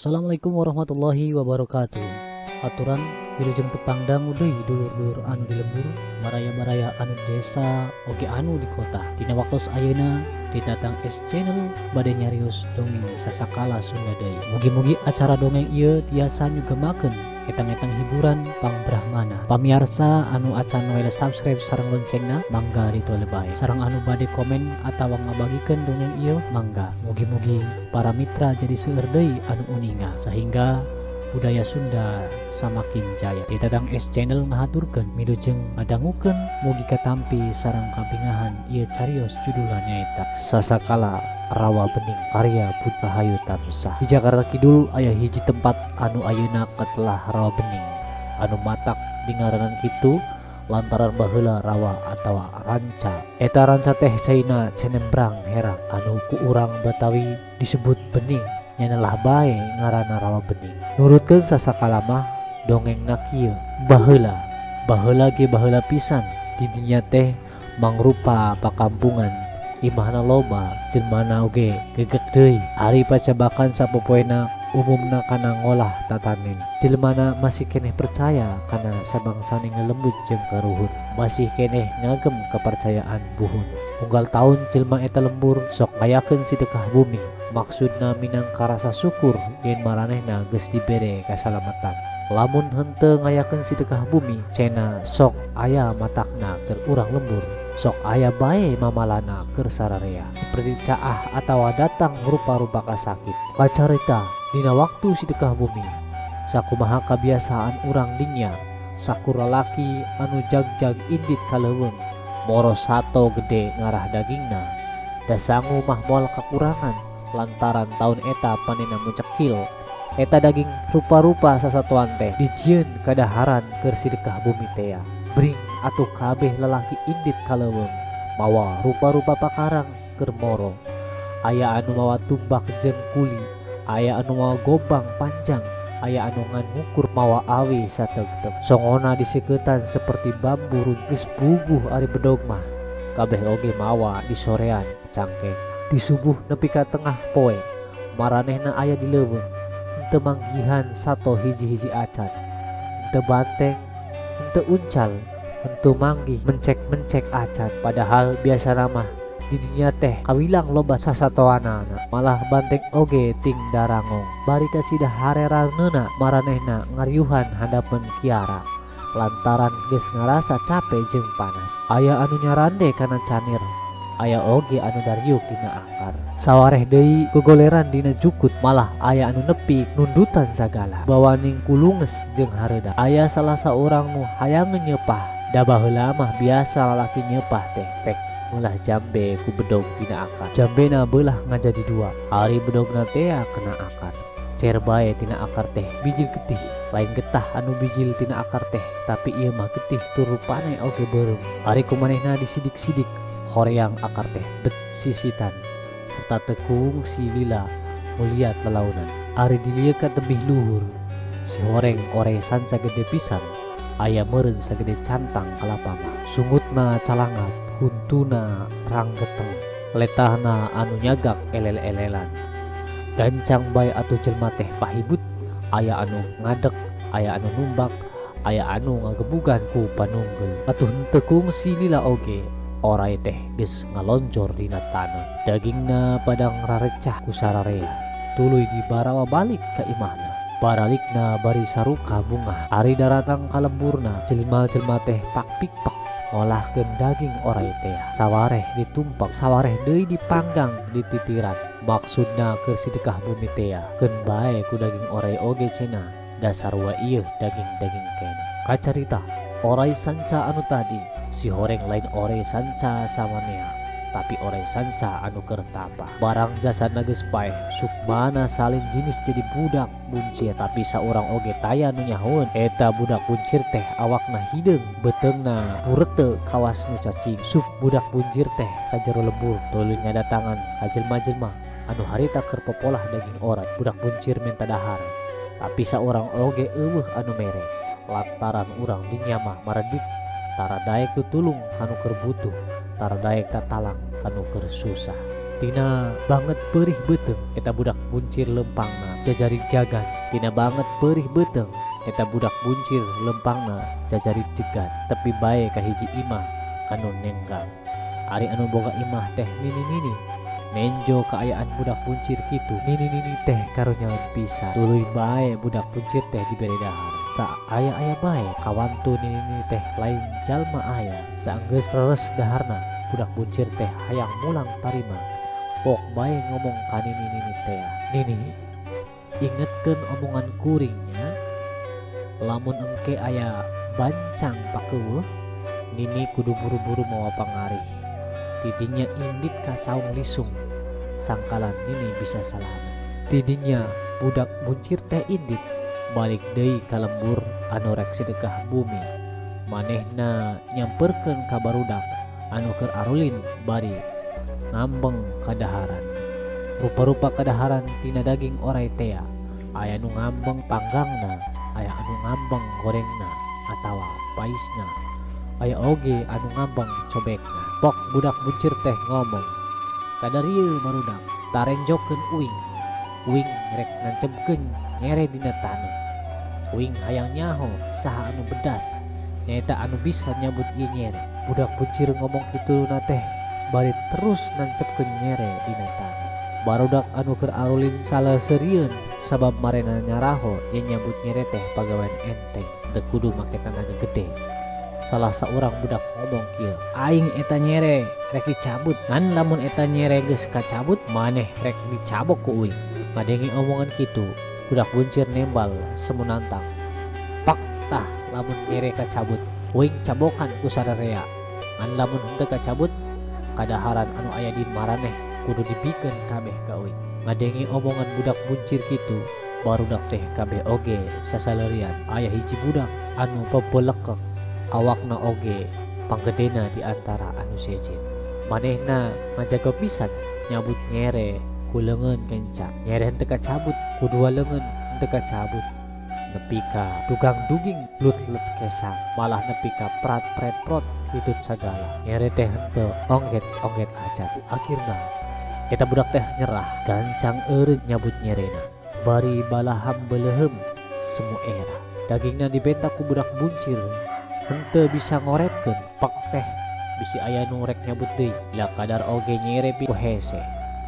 Assalamualaikum warahmatullahi wabarakatuh. Aturan wilujeng tepangdang deui dulur-dulur anu di lembur, baraya-baraya anu di desa oge anu di kota. Dina waktos ayeuna di Tatang S Channel bade nyarios dongeng sasakala Sunda deui. Mugi-mugi acara dongeng ieu tiasa nyugemakeun etang-etang hiburan pangbrahmana. Pamiarsa anu acan we subscribe sareng loncengna mangga ditole bae. Sareng anu bade komen atawa ngabagikeun dongeng ieu mangga. Mugi-mugi para mitra jadi seueur deui anu uninga sehingga budaya Sunda samakin jaya. Di Tatang S Channel ngahaturkeun milujeng ngadangukeun mugi katampi sareng kabingahan ieu carios judulna nyaeta Sasakala Rawa Bening karya Putra Hayu Tanusa. Di Jakarta Kidul aya hiji tempat anu ayeuna katelah Rawa Bening anu matak dingaranan kitu lantaran baheula rawa atawa ranca. Eta ranca teh caina cenembrang herang anu ku urang Betawi disebut bening, nyanalah bae ngaranna Rawa Bening. Nurutkeun sasakala mah dongengna kieu. Baheula ge baheula pisan di dinya teh mangrupa pakampungan imahna loba jelmana oge gegek deui. Ari pacabakan sapopoena umumna kana ngolah tatanen. Jelmana masih keneh percaya kana sabangsaning lembut jeung karuhun, masih keneh ngagem kepercayaan buhun. Unggal taun jelma eta lembur sok ngayakeun sedekah bumi, maksudna minangka rasa syukur yen maranehna geus dibere kasalamatan. Lamun henteu ngayakeun sedekah bumi, cenah sok aya matakna keur urang lembur, sok aya bae mamalana keur sararea seperti caah atawa datang rupa-rupa kasakit. Kacarita dina waktu sedekah bumi sakumaha kabiasaan urang dinya, sakura laki anu jag-jag indit kaleuweung moro sato gede ngarah dagingna da sangu mah moal kakurangan lantaran taun eta panenna mucekil. Eta daging rupa-rupa sasatuan teh dijieun kadaharan keur sedekah bumi teh. Bring atuh kabeh lalaki indit kaleuweung mawa rupa-rupa pakarang keur moro. Aya anu mawa tumbak jeung kuli, aya anu mawa gobang panjang, aya anu ngan ngukur mawa awi sateug-teug. Songona diseuketan seperti bambu geus bubuh ari bedog mah. Kabeh oge mawa di sorean cangkeng. Di subuh nepi ka tengah poe maranehna aya di leuweung, henteu manggihan sato hiji-hiji acan, henteu banteng, henteu uncal, henteu manggih mencek-mencek acan. Padahal biasa mah di dinya teh kawilang loba sasatoanana, malah banteng oge ting darangong. Bari kasidah hareraneuna maranehna ngariuhan handapeun kiara lantaran geus ngarasa capek jeung panas. Aya anu nyarande kana canir, aya oge anu dariuk dina akar. Sawareh deui gogoleran dina jukut, malah aya anu nepi nundutan sagala bawaning kulunges jeung hareuda. Aya salah saurang nu hayang nyeupah, da baheula mah biasa lalaki nyeupah teh pek ulah jambe ku bedog dina akar. Jambena beulah ngajadi dua, ari bedogna teh kena akar. Cer bae tina akar teh bijil getih, lain getah anu bijil tina akar teh, tapi ieu mah getih tur rupane oge beureum. Ari kumanehna disidik-sidik horeang akar teh bet sisitan serta tekung si lila muliat lelaunan. Ari diliekan tebih luhur si horeng ore sanca gede pisan, aya meureun sagede cantang kalapa mah. Sungutna calangat, huntuna ranggeteng, letahna anu nyagak elel-elelan. Gancang bae atuh jelma teh pahibut, aya anu ngadek, aya anu numbak, aya anu ngagebugan ku panunggul. Atuh henteu kungsi lila oge orai teh geus ngalonjor dina taneuh. Dagingna padang rarecah ku sararea, tuluy dibarawa balik ka imahna. Baralikna bari saruka bunga. Ari daratang kalemburna jelma-jelma teh pakpikpak ngolahkeun daging orai teh. Sawareh ditumpak, sawareh deui dipanggang di titiran. Maksudna keur sedekah bumi teh keun bae ku daging orai oge cenah. Dasar wa ieu daging-daging kene. Kacarita orai sanca anu tadi si horeng lain ore sanca samanea, tapi ore sanca anu keur tabah. Barang jasadna geus paeh, sukmana salin jinis jadi budak buncir, tapi saurang oge taya nu nyahoeun eta budak buncir teh awakna hideung, beteungna nureuteu kawas nu cacing. Sup budak buncir teh ka jero lembur tuluy ngadatangan ka jelma-jelma anu harita keur popolah daging orai. Budak buncir minta dahar, tapi saurang oge eueuh anu mere lantaran urang dinya mah maredik tara daek tutulung kanu keur butuh, tara daek tatalang kanu keur susah. tina banget perih beteng eta budak buncir lempangna jajari jagan. Tina banget perih beteng eta budak buncir lempangna jajari jegan. Tapi bae kahiji imah anu nenggal. Ari anu boga imah teh nini menjo keayaan budak buncir kitu nini teh karunya pisan. Tuluy bae budak buncir teh dibere dahar. Sa aya bae kawantu nini teh lain jalma aya. Saenggeus reres daharna budak buncir teh hayang mulang tarima. Pok bae ngomong ka nini teh, "Nini, ingetkeun omongan kuringnya, lamun engke aya bancang pakeueuh, Nini kudu buru-buru mawa pangarih. Tidinya indit ka saung lisung, sangkalan Nini bisa selamat." Tidinya budak buncir teh indit balik deui ka lembur anu rek sedekah bumi. Manehna nyamperkeun ka barudak anu keur arulin bari ngambeng kadaharan. Rupa-rupa kadaharan tina daging orai tea, aya nu ngambeng panggangna, aya anu ngambeng gorengna atawa paisna, aya oge anu ngambeng cobekna. Pok budak buncir teh ngomong, "Kadarieu barudak tarenjokeun uing rek nancemkeun nyere dina taneuh. Uing hayang nyaho saha anu bedas, nyaeta anu bisa nyabut ieu nyere." Budak buncir ngomong kitu na teh bari terus nancepkeun nyere dina taneuh. Barudak anu keur arulin saleuseurieun sabab marena nyaraho yen nyambut nyere teh pagawean enteng, teu kudu make tenaga gede. Salah saurang budak ngomong kieu, "Aing eta nyere rek dicabut, ngan lamun eta nyere geus kacabut maneh rek dicabok ku uing." Ngadengi omongan kitu, budak buncir nembal semu nantang, "Pak tah lamun nyere kacabut, uing cabokan ku sadarea. Ngan lamun henteu kacabut, kadaharan anu aya di maraneh kudu dipikeun kabeh ka uing." Ngadengi omongan budak buncir kitu, barudak teh kabeh oge sasaleurian. Aya hiji budak anu pepelekek, awakna oge panggedena di antara anu sejen. Manehna ngajaga pisan nyabut nyere ku leungeun kencang. Nyere henteu kacabut, ku dua leungeun henteu kacabut. Nepi ka dugang-duging lut-lut kesang, malah nepi ka prat-pret-prot hitut sagala. Nyere teh henteu ongget-ongget acan. Akhirna eta budak teh nyerah, gancang eureun nyabut nyerena. Bari balaham beulehem semu era. Dagingna dibentak ku budak buncir, henteu bisa ngoretkeun. Pak teh bisi aya nu rek nyabut deui, ila kadar oge nyere ku hese.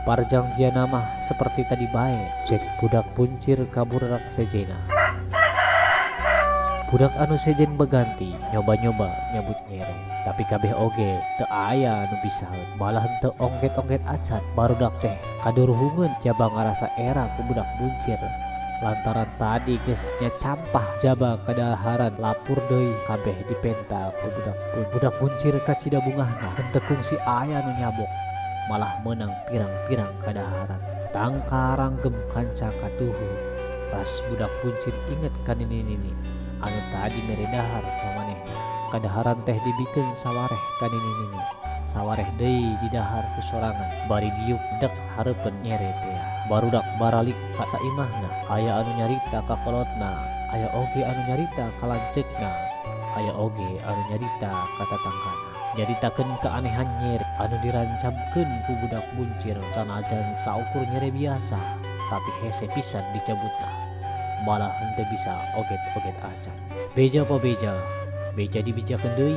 Parjanjianna mah seperti tadi bae, cek budak buncir ka budak sejena. Budak anu sejen beganti nyoba-nyoba nyabut nyere, tapi kabeh oge teu aya anu bisaheun, malah henteu ongget-ongget acan. Barudak teh kaduruhungeun jaba ngarasa era ku budak buncir lantaran tadi geus nyacampah jaba kadaharan lapur deui kabeh dipenta ku budak buncir kacida bungahna henteu kungsi aya anu nyabok, malah menang pirang-pirang kadaharan. Tangkaranggem kanca katuhu pas budak buncir inget ka nini anu tadi mere dahar ka manehna. Kadaharan teh dibikeun sawareh ka nini, sawareh deui didahar ku sorangan, bari diuk dek hareupeun nyere teh. Barudak baralik ka saimahna, aya anu nyarita ka kolotna, aya oge anu nyarita ka lanceukna, aya oge anu nyarita ka tatanggana. Nyaritakeun keanehan nyere anu dirancamkeun ku budak buncir, sanajan saukur nyere biasa tapi hese pisan dicabutna, malah henteu bisa oget-oget acan. Beja po beja dibijakeun deui,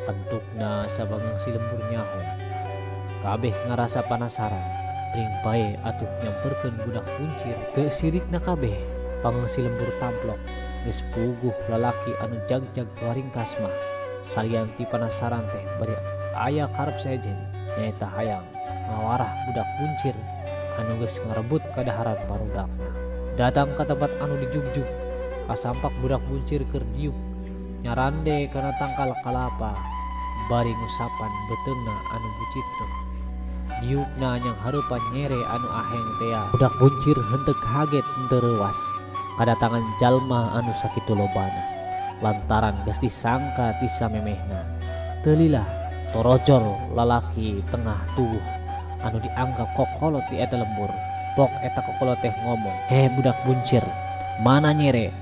entukna sabangang si lembur nyaho. Kabeh ngarasa panasaran, ring bae atuh nyamperkeun budak buncir. Teu sirikna kabeh pangeusi lembur tamplok, geus puguh lalaki anu jagjag waringkas mah salianti panasaran teh bari aya karep sejen, nyaeta hayang ngawarah budak buncir anu geus ngarebut kadaharan barudakna. Datang ka tempat anu dijugjug, kasampak budak buncir keur diuk nyarande kana tangkal kalapa, bari ngusapan beteungna anu bucitrek. Diukna nyang hareupan nyere anu aheng tea. Budak buncir henteu kaget henteu reuwas kadatangan jalma anu sakitu lobana, lantaran geus disangka ti samemehna. Teu lilah torojol lalaki tengah tubuh anu dianggap kokolot di eta lembur. Pok eta kokolot teh ngomong, "He budak buncir, mana nyere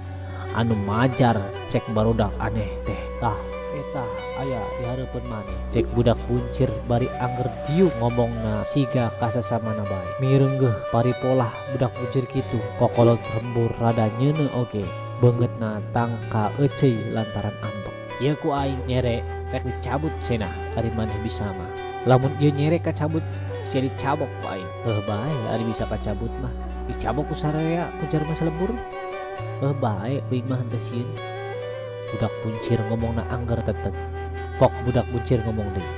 anu majar?" Cek barudak aneh teh, "Tah eta aya di harapan maneh. Cek budak buncir bari angger diuk ngomongna siga kasasamana bae. Mireunggeuh paripolah budak buncir kitu kokolot lembur rada nyeuneu oge beungeutna tangka euceuy lantaran ambek. Ieu ku aing nyere rek dicabut cenah ari maneh bisa mah. Lamun ieu nyere kacabut sia dicabok ku aing. Heuh bae ari bisa kacabut mah dicabok ku sararea ku jar mah lembur. Heuh bae uing mah henteu sieun. Budak buncir ngomongna angger tetet. Pok budak buncir ngomong deui.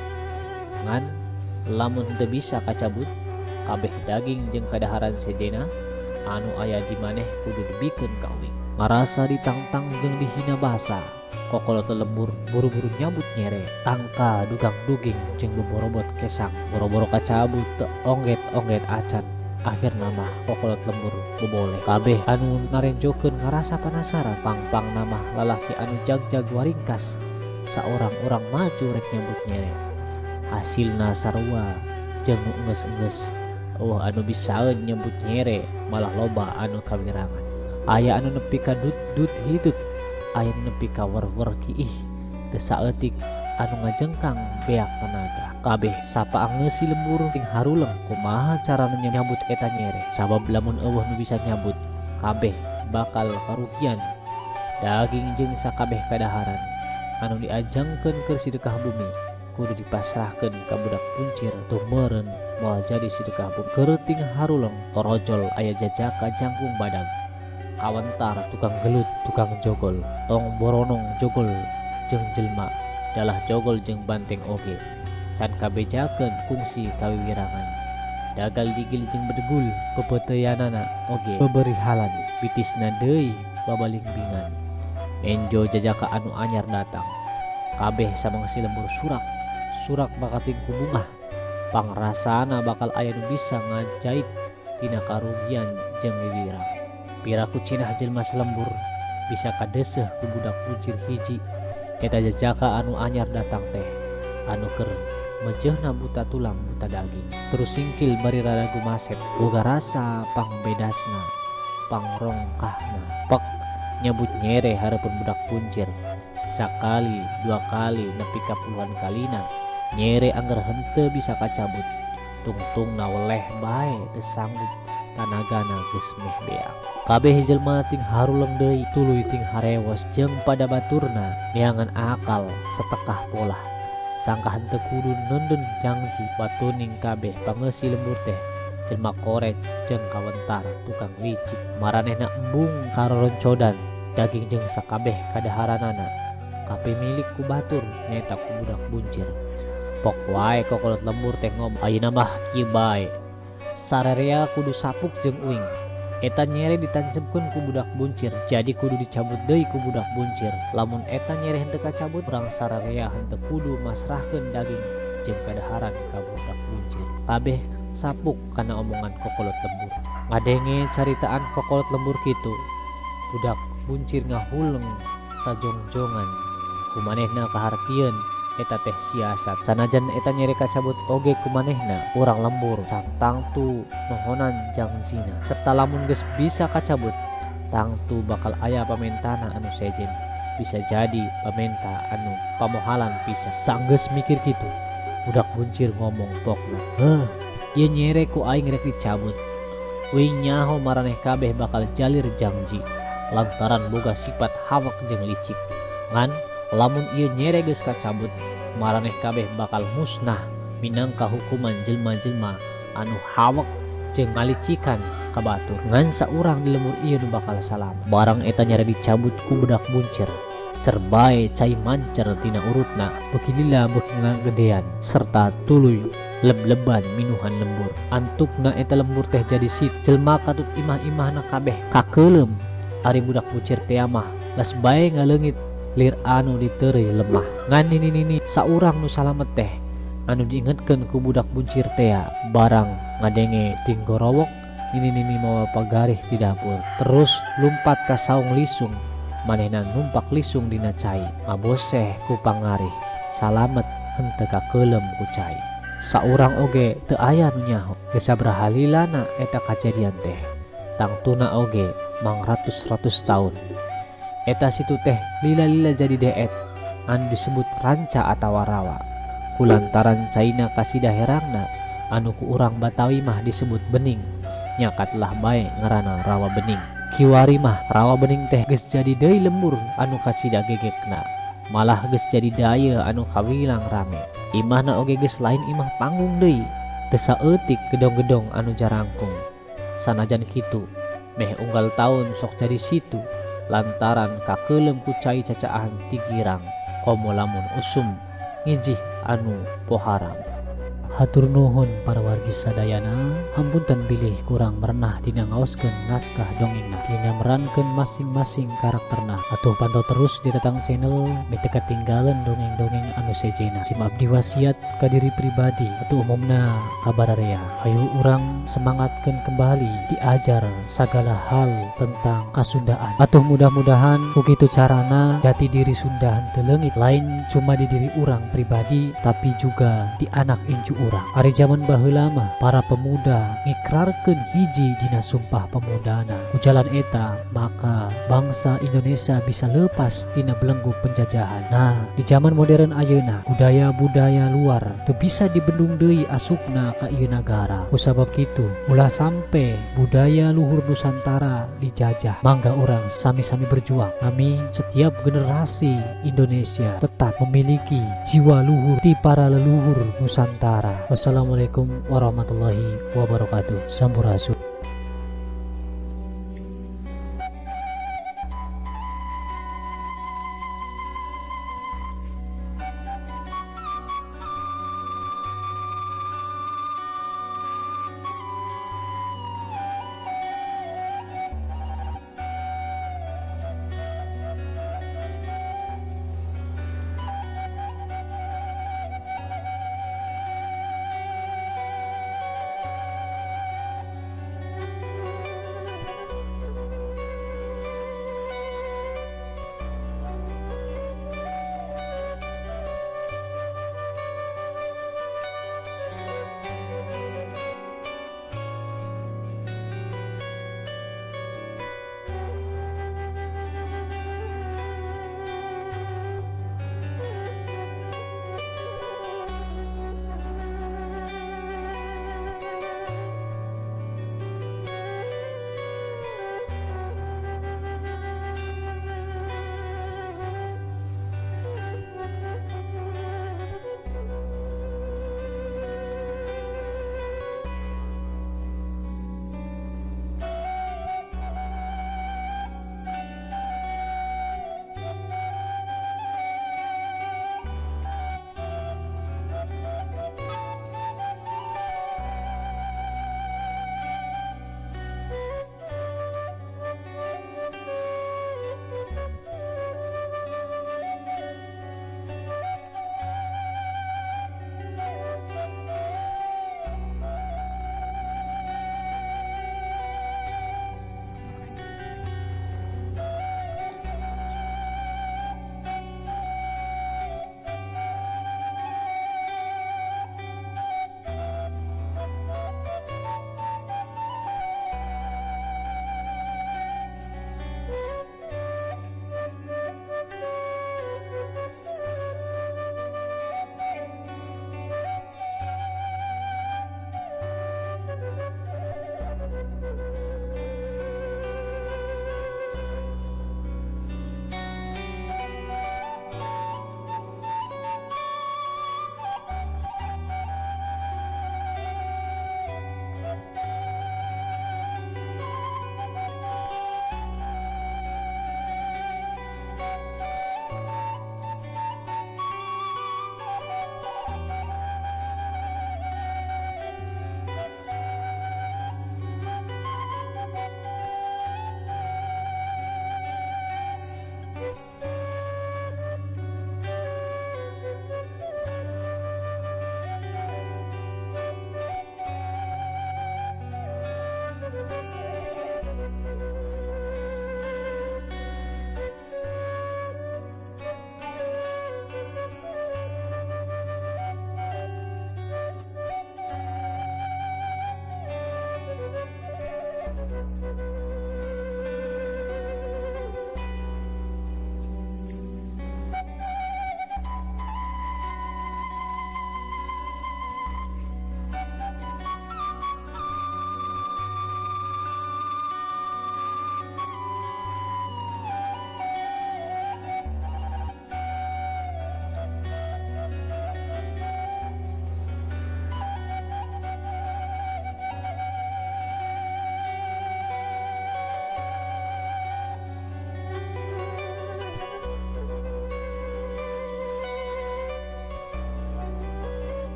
Ngan lamun teu bisa kacabut kabeh daging jeung kadaharan sejena anu aya di maneh kudu dibikeun ka uing. Ngarasa ditangtang jeung dihina basa kokolot lembur buru-buru nyambut nyere tangka dugang duging jeung beborobot kesang boro-boro kacabut teu ongget-ongget acan. Akhirna mah kokolot lembur boboleh. Kabeh anu ngarenjokeun ngarasa penasaran pang-pang nama lalaki anu jag-jag waringkas saorang-orang maju rek nyambut nyere. Hasilna sarua jeung nu enggeus-enggeus. Anu bisaeun nyambut nyere malah loba anu kawirangan. Aya anu nepi ka dut-dut hidup, aya anu nepi ka wer-wer kiih teu saeutik anu ngajengkang beak tenaga. Kabeh sapaang ngeusi lembur ting haruleng kumaha carana nyambut eta nyere. Sabab lamun eueuh nu bisa nyambut kabeh bakal karugian daging jeung sakabeh kadaharan anu diajangkeun keur sedekah bumi kudu dipasrahkeun ka budak buncir tuh meureun moal jadi sedekah bumi. Keur ting haruleng torojol aya jajaka jangkung badag kawentar tukang gelut tukang jogol tong boronong jogol jeung jelma dalah jogol jeung banteng oge can kabejakeun kungsi kawiwirangan dagal digil jeung bedegul pepeuteyanana oge beberihalan bitisna deui babalingbingan enjo jajaka anu anyar datang kabeh samangsi lembur surak bakating ku bungah pangrasana bakal aya nu bisa ngajait tina karugian jeung wiwirang. Piraku cenah jelma selembur bisa kadeuseuh ku budak buncir hiji eta jajaka anu anyar datang teh anu keur mejehna buta tulang buta daging terus singkil bari rada gumaset boga rasa pangbedasna pangrongkahna. Pek nyebut nyere hareupeun budak buncir sakali dua kali nepi ka puluhan kalina nyere angger henteu bisa kacabut tungtungna weleh bae teu sanggup tanagana geus meh beak. Kabeh jelema ting haruleng deui tuluy ting harewos jeung pada baturna neangan akal setekah pola sangka henteu kudu nenden janji watuning kabeh pangeusi lembur teh jelma korek jeung kawentar tukang licik maranehna embung karoroncodan daging jeung sakabeh kadaharanana kabeh milik ku batur nyaeta ku budak buncir. Pok wae kokolot lembur teh ngomong ayeuna mah kieu bae sararea kudu sapuk jeung uing eta nyere ditancapkeun ku budak buncir jadi kudu dicabut deui ku budak buncir. Lamun eta nyere henteu kacabut urang sararea henteu kudu masrahkeun daging jeung kadaharan ka budak buncir. Kabeh sapuk kana omongan kokolot lembur. Ngadenge caritaan kokolot lembur kitu budak buncir ngahuleng sajongjongan kumanehna kahartieun eta teh siasat sanajan eta nyere kacabut oge kumanehna urang lembur santang tu nohonan jangjina serta lamun geus bisa kacabut tangtu bakal aya pamentana anu sejen bisa jadi pamenta anu pamohalan pisah. Sanggeus mikir kitu budak buncir ngomong pokna ieu nyere ku aing rek dicabut uing nyaho maraneh kabeh bakal jalir janji lantaran boga sifat hawak jeung licik ngan lamun ieu nyere geus kacabut maraneh kabeh bakal musnah minangka hukuman jelma-jelma anu hawak jeung ngalicikan ka batur ngan saurang di lembur ieu nu bakal salam. Barang eta nyere dicabut ku budak buncir cerbae cai mancer tina urutna beuki lila beuki ngagedean serta tuluy leb-leban minuhan lembur. Antukna eta lembur teh jadi sit jelma katut imah-imahna kabeh kakeulem ari budak buncir teh mah geus bae ngaleungit lir anu diteureuy lemah ngan nini saurang nu salamet teh anu diingetkeun ku budak buncir teh barang ngadenge ting gorowok nini mawa pagarih di dapur terus lumpat ka saung lisung manehna numpak lisung dina cai ngaboseh ku pangarih salamet henteu kakeulem ku cai. Saurang oge teu aya nu nyaho geus sabaraha lilana eta kajadian teh tangtuna oge mang ratus-ratus taun. Eta situ teh lila-lila jadi deet anu disebut ranca atau rawa. Kulantaran caina kasidah herangna anu ku urang Batawi mah disebut bening, nyakatlah bae ngarana rawa bening. Kiwari mah rawa bening teh geus jadi deui lembur anu kasidah gegekna, malah geus jadi daya anu kawilang rame. Imahna oge geus lain imah panggung deui, teu saeutik gedong-gedong anu jarangkung. Sanajan kitu meh unggal taun sok jadi situ, lantaran kakeulem ku cai cacaan tigirang, komo lamun usum ngijih anu poharam. Hatur nuhun para wargi sadayana, hampunten bilih kurang merenah dina ngaoskeun naskah dongengna, dina merankeun masing-masing karakterna. Atuh pantau terus di Tatang Channel, bete ketinggalan dongeng-dongeng anu sejena. Simak abdi wasiat ka diri pribadi, atuh umumna kabararea. Hayu urang semangatkeun kembali diajar sagala hal tentang kasundaan. Atuh mudah-mudahan kukitu carana jati diri Sunda henteu leungit, lain cuma di diri urang pribadi tapi juga di anak incu urang. Ari zaman baheula mah para pemuda ngikrarkeun hiji dina sumpah pemudana. Ku jalan eta maka bangsa Indonesia bisa lepas tina belenggu penjajahan. Nah, di zaman modern ayeuna budaya-budaya luar teu bisa dibendung deui asupna ka ieu nagara. Ku sabab kitu ulah sampe budaya luhur Nusantara dijajah. Mangga urang sami-sami berjuang. Kami setiap generasi Indonesia tetap memiliki jiwa luhur di para leluhur Nusantara. Wassalamualaikum warahmatullahi wabarakatuh. Sampurasun.